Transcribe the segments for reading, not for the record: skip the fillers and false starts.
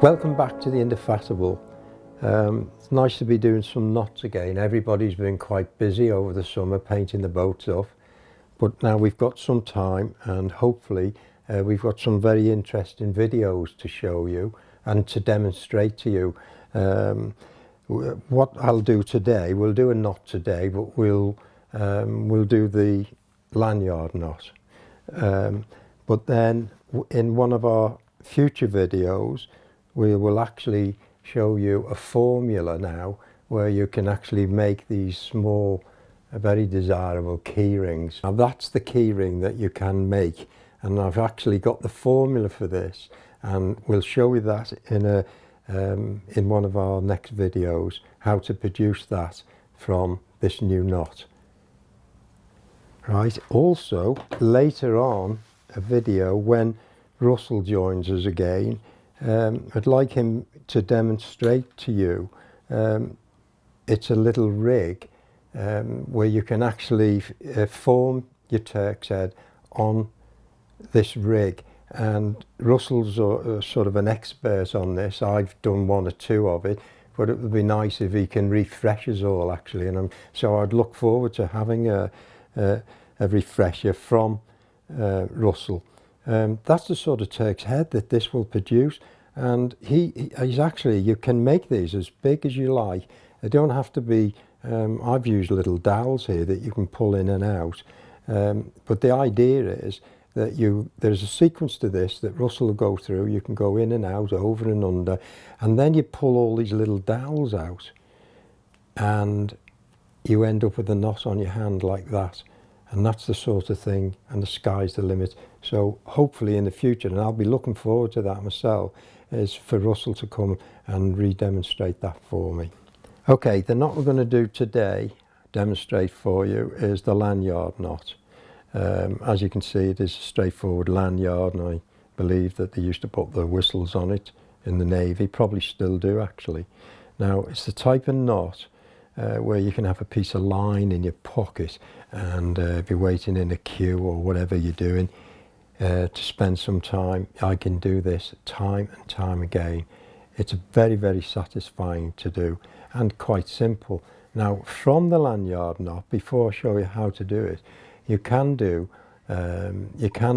Welcome back to the Indefatigable. It's nice to be doing some knots again. Everybody's been quite busy over the summer painting the boats off, but now we've got some time, and hopefully we've got some very interesting videos to show you and to demonstrate to you. What I'll do today, we'll do a knot today, but we'll do the lanyard knot. But then in one of our future videos, we will actually show you a formula now where you can actually make these small, very desirable key rings. Now that's the key ring that you can make, and I've actually got the formula for this, and we'll show you that in one of our next videos, how to produce that from this new knot. Right, also later on a video when Russell joins us again, I'd like him to demonstrate to you. It's a little rig where you can actually form your Turk's head on this rig, and Russell's sort of an expert on this. I've done one or two of it, but it would be nice if he can refresh us all actually, and so I'd look forward to having a refresher from Russell. That's the sort of Turk's head that this will produce, and he's actually, you can make these as big as you like. They don't have to be, I've used little dowels here that you can pull in and out, but the idea is that there's a sequence to this that Russell will go through. You can go in and out, over and under, and then you pull all these little dowels out and you end up with a knot on your hand like that. And that's the sort of thing, and the sky's the limit. So hopefully in the future, and I'll be looking forward to that myself, is for Russell to come and re-demonstrate that for me. Okay, the knot we're going to do today, demonstrate for you, is the lanyard knot. As you can see, it is a straightforward lanyard, and I believe that they used to put the whistles on it in the Navy, probably still do actually. Now, it's the type of knot where you can have a piece of line in your pocket, and if you're waiting in a queue or whatever you're doing to spend some time, I can do this time and time again. It's very, very satisfying to do and quite simple. Now, from the lanyard knot, before I show you how to do it, you can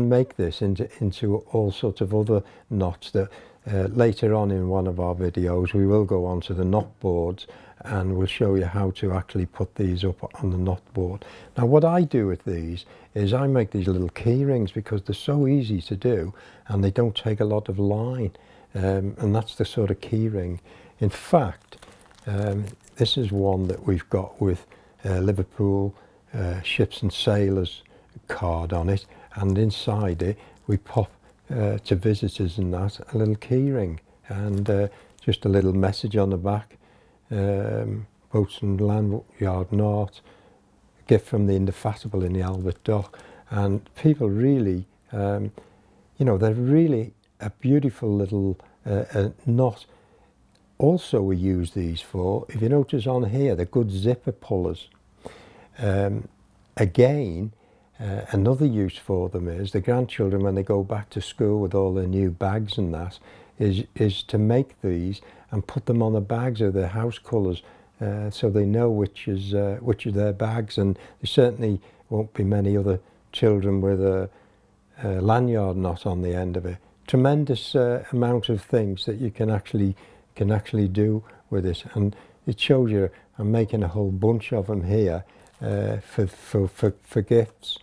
make this into all sorts of other knots that later on in one of our videos we will go on to the knot boards, and we'll show you how to actually put these up on the knot board. Now what I do with these is I make these little key rings because they're so easy to do and they don't take a lot of line, and that's the sort of key ring. In fact, this is one that we've got with Liverpool ships and sailors card on it, and inside it we pop to visitors and that a little key ring, and just a little message on the back. Boats and Lanyard Knot, gift from the Indefatigable in the Albert Dock. And people really, you know, they're really a beautiful little knot. Also we use these for, if you notice on here, they're good zipper pullers. Again, another use for them is the grandchildren, when they go back to school with all their new bags and that, is to make these and put them on the bags of their house colours, so they know which is their bags, and there certainly won't be many other children with a lanyard knot on the end of it. Tremendous amount of things that you can actually do with it, and it shows you I'm making a whole bunch of them here for gifts.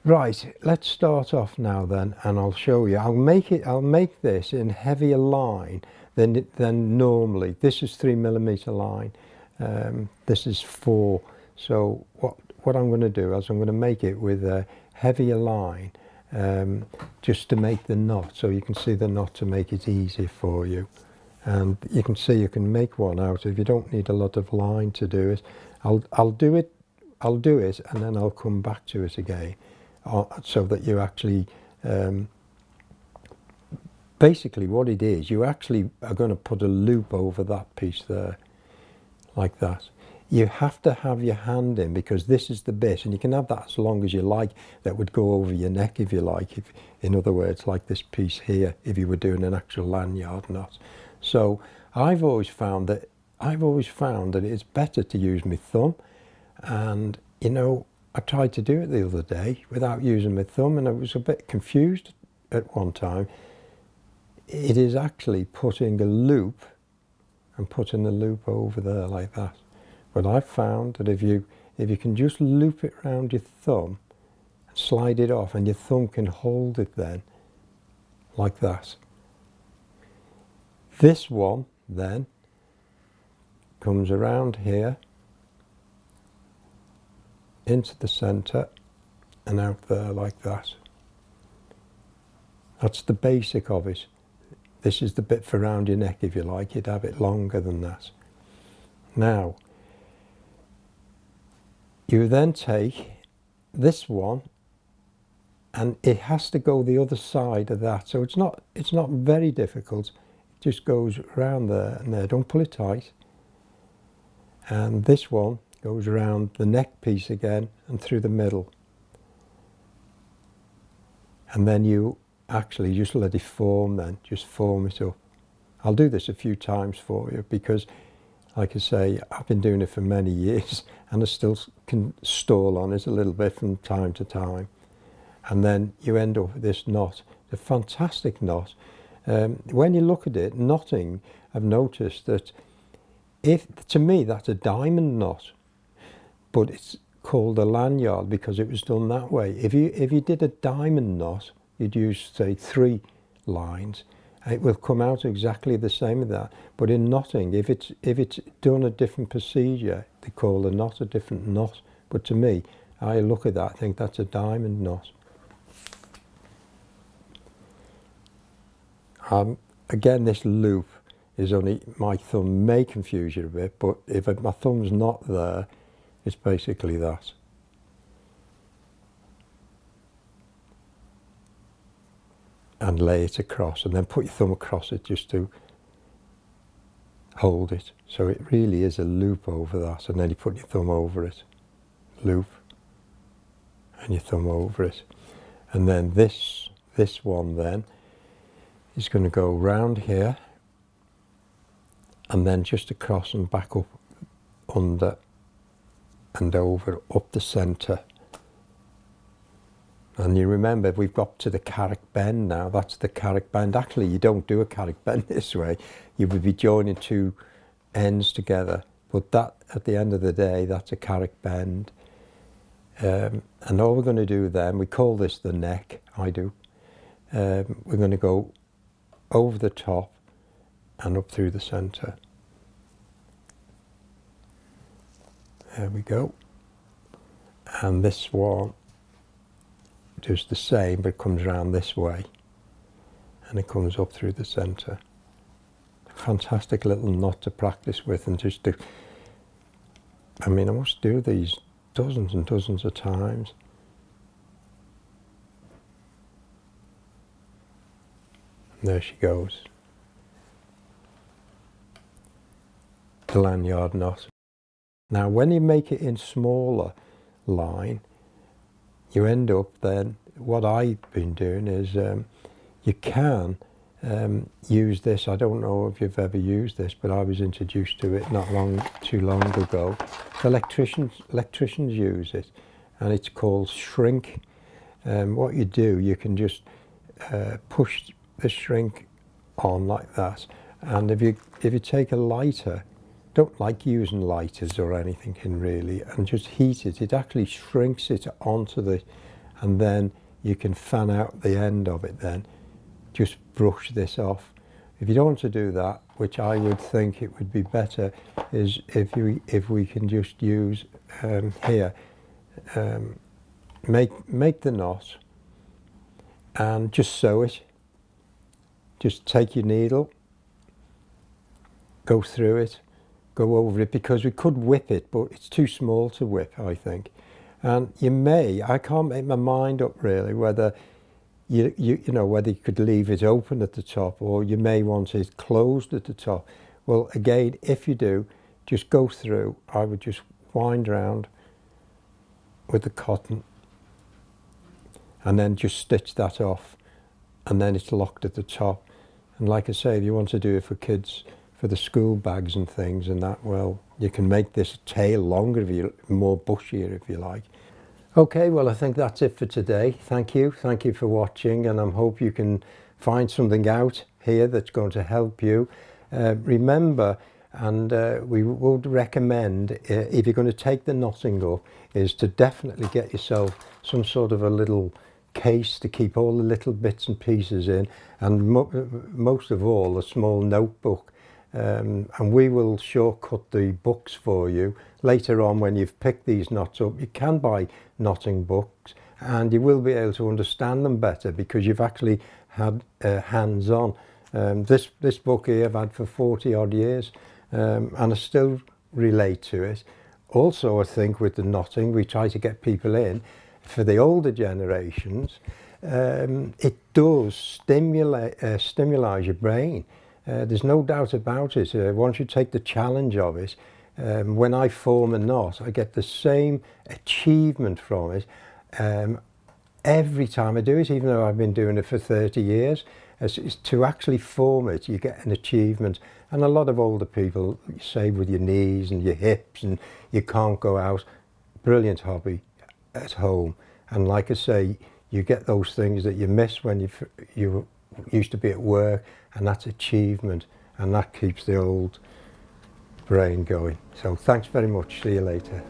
Right, let's start off now then, and I'll show you. I'll make this in heavier line than normally. This is 3mm line. This is 4. So what I'm going to do is I'm going to make it with a heavier line, just to make the knot, so you can see the knot, to make it easy for you. And you can see you can make one out if you don't need a lot of line to do it. I'll do it, and then I'll come back to it again, so that you actually, basically what it is, you actually are going to put a loop over that piece there, like that. you have to have your hand in, because this is the bit, and you can have that as long as you like, that would go over your neck if you like, if, in other words, like this piece here, if you were doing an actual lanyard knot. So I've always found that it's better to use my thumb, and you know, I tried to do it the other day without using my thumb, and I was a bit confused at one time. It is actually putting a loop, and putting the loop over there like that. But I've found that if you can just loop it around your thumb, and slide it off, and your thumb can hold it then, like that. This one then comes around here, into the centre, and out there like that. That's the basic of it. This is the bit for around your neck, if you like. You'd have it longer than that. Now, you then take this one, and it has to go the other side of that. So it's not very difficult. It just goes around there and there. Don't pull it tight. And this one goes around the neck piece again and through the middle. And then you actually just let it form then, just form it up. I'll do this a few times for you because, like I say, I've been doing it for many years and I still can stall on it a little bit from time to time. And then you end up with this knot, a fantastic knot. When you look at it, knotting, I've noticed that to me that's a diamond knot, but it's called a lanyard because it was done that way. If you did a diamond knot, you'd use, say, 3 lines. It will come out exactly the same as that. But in knotting, if it's done a different procedure, they call the knot a different knot. But to me, I look at that, I think that's a diamond knot. Again, this loop is only, my thumb may confuse you a bit, but if my thumb's not there, it's basically that. And lay it across, and then put your thumb across it just to hold it. So it really is a loop over that, and then you put your thumb over it, loop, and your thumb over it. And then this one then is going to go round here, and then just across and back up, under and over, up the centre. And you remember, we've got to the carrick bend now. That's the carrick bend. Actually, you don't do a carrick bend this way. You would be joining 2 ends together. But that, at the end of the day, that's a carrick bend. And all we're going to do then, we call this the neck, I do. We're going to go over the top and up through the centre. There we go. And this one does the same, but it comes around this way and it comes up through the centre. Fantastic little knot to practice with, and just to, I mean, I must do these dozens and dozens of times. And there she goes, the lanyard knot. Now when you make it in smaller line, you end up then, what I've been doing is, you can use this. I don't know if you've ever used this, but I was introduced to it not too long ago. Electricians use it, and it's called shrink. What you do, you can just push the shrink on like that, and if you take a lighter, don't like using lighters or anything in really, and just heat it, it actually shrinks it onto the, and then you can fan out the end of it then. Just brush this off. If you don't want to do that, which I would think it would be better, is if we can just use here, make the knot and just sew it. Just take your needle, go through it, go over it, because we could whip it, but it's too small to whip, I think. And I can't make my mind up really whether you know, whether you could leave it open at the top, or you may want it closed at the top. Well, again, if you do, just go through. I would just wind round with the cotton and then just stitch that off, and then it's locked at the top. And like I say, if you want to do it for kids, for the school bags and things and that, well, you can make this tail longer, if you more bushier if you like. Okay, well, I think that's it for today. Thank you for watching, and I hope you can find something out here that's going to help you. Remember, and we would recommend, if you're going to take the knotting up, is to definitely get yourself some sort of a little case to keep all the little bits and pieces in, and most of all a small notebook, and we will shortcut the books for you later on. When you've picked these knots up, you can buy knotting books and you will be able to understand them better because you've actually had hands-on. This book here I've had for 40 odd years, and I still relate to it. Also, I think with the knotting, we try to get people in. For the older generations, it does stimulate your brain. There's no doubt about it. Once you take the challenge of it, when I form a knot, I get the same achievement from it every time I do it, even though I've been doing it for 30 years. It's to actually form it, you get an achievement. And a lot of older people say with your knees and your hips and you can't go out. Brilliant hobby at home. And like I say, you get those things that you miss when you used to be at work, and that's achievement, and that keeps the old brain going. So thanks very much. See you later.